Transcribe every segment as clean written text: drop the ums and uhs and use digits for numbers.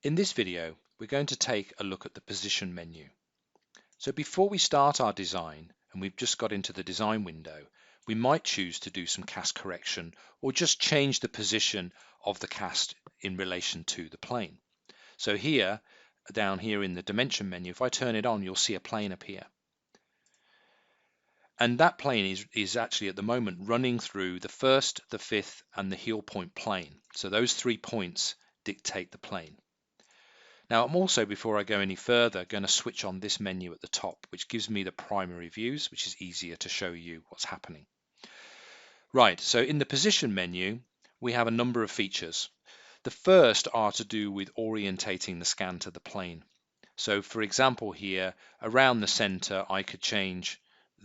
In this video, we're going to take a look at the position menu. So before we start our design, and we've just got into the design window, we might choose to do some cast correction or just change the position of the cast in relation to the plane. So here, down here in the dimension menu, if I turn it on, you'll see a plane appear. And that plane is actually at the moment running through the first, the fifth, and the heel point plane. So those 3 points dictate the plane. Now I'm also, before I go any further, going to switch on this menu at the top, which gives me the primary views, which is easier to show you what's happening. Right, so in the position menu, we have a number of features. The first are to do with orientating the scan to the plane. So for example here, around the center, I could change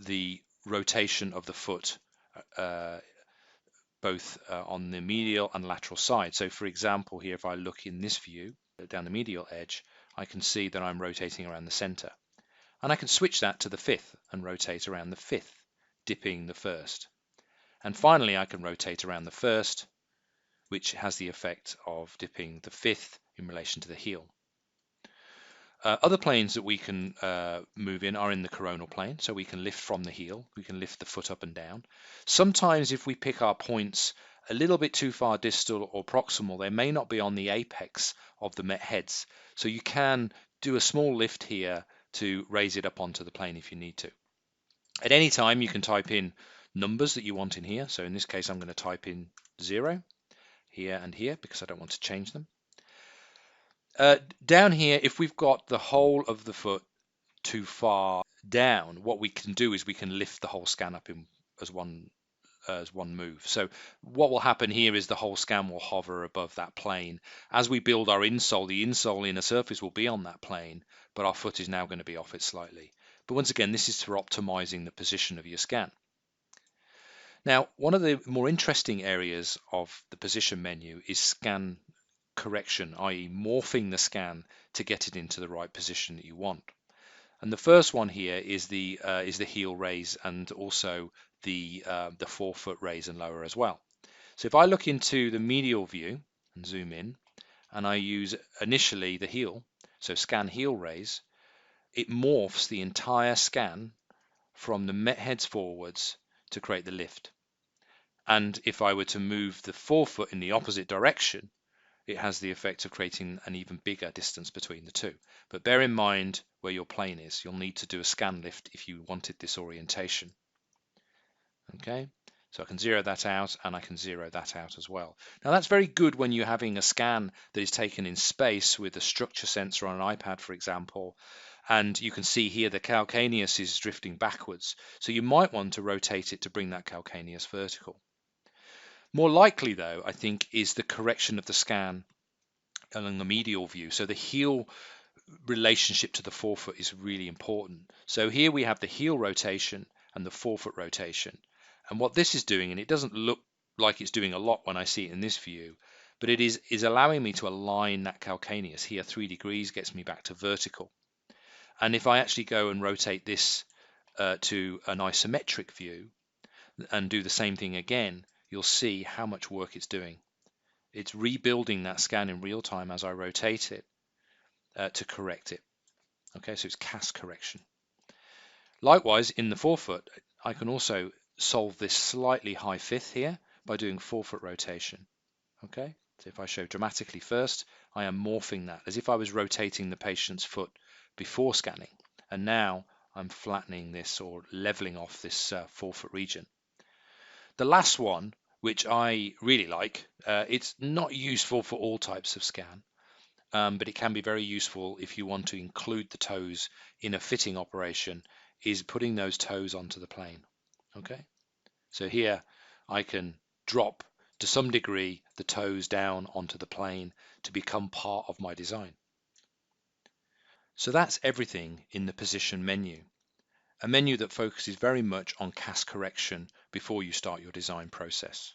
the rotation of the foot both on the medial and lateral side. So for example here, if I look in this view, down the medial edge, I can see that I'm rotating around the center. And I can switch that to the fifth and rotate around the fifth, dipping the first. And finally, I can rotate around the first, which has the effect of dipping the fifth in relation to the heel. Other planes that we can move in are in the coronal plane, so we can lift from the heel, we can lift the foot up and down. Sometimes if we pick our points a little bit too far distal or proximal, they may not be on the apex of the met heads. So you can do a small lift here to raise it up onto the plane if you need to. At any time, you can type in numbers that you want in here. So in this case, I'm going to type in 0 here and here because I don't want to change them. Down here, if we've got the whole of the foot too far down, what we can do is we can lift the whole scan up in as one move. So what will happen here is the whole scan will hover above that plane. As we build our insole, the insole inner surface will be on that plane, but our foot is now going to be off it slightly. But once again, this is for optimizing the position of your scan. Now, one of the more interesting areas of the position menu is scan correction, i.e. morphing the scan to get it into the right position that you want. And the first one here is the heel raise and also the forefoot raise and lower as well. So if I look into the medial view and zoom in, and I use initially the heel, so scan heel raise, it morphs the entire scan from the met heads forwards to create the lift. And if I were to move the forefoot in the opposite direction, it has the effect of creating an even bigger distance between the two. But bear in mind where your plane is. You'll need to do a scan lift if you wanted this orientation. Okay, so I can zero that out and I can zero that out as well. Now that's very good when you're having a scan that is taken in space with a structure sensor on an iPad, for example, and you can see here the calcaneus is drifting backwards. So you might want to rotate it to bring that calcaneus vertical. More likely, though, I think, is the correction of the scan along the medial view. So the heel relationship to the forefoot is really important. So here we have the heel rotation and the forefoot rotation. And what this is doing, and it doesn't look like it's doing a lot when I see it in this view, but it is allowing me to align that calcaneus. Here 3 degrees gets me back to vertical. And if I actually go and rotate this to an isometric view and do the same thing again, you'll see how much work it's doing. It's rebuilding that scan in real time as I rotate it to correct it. Okay, so it's cast correction. Likewise, in the forefoot, I can also solve this slightly high fifth here by doing forefoot rotation. Okay, so if I show dramatically first, I am morphing that as if I was rotating the patient's foot before scanning, and now I'm flattening this or leveling off this forefoot region. The last one, which I really like, it's not useful for all types of scan, but it can be very useful if you want to include the toes in a fitting operation, is putting those toes onto the plane. Okay, so here I can drop to some degree the toes down onto the plane to become part of my design. So that's everything in the position menu, a menu that focuses very much on cast correction before you start your design process.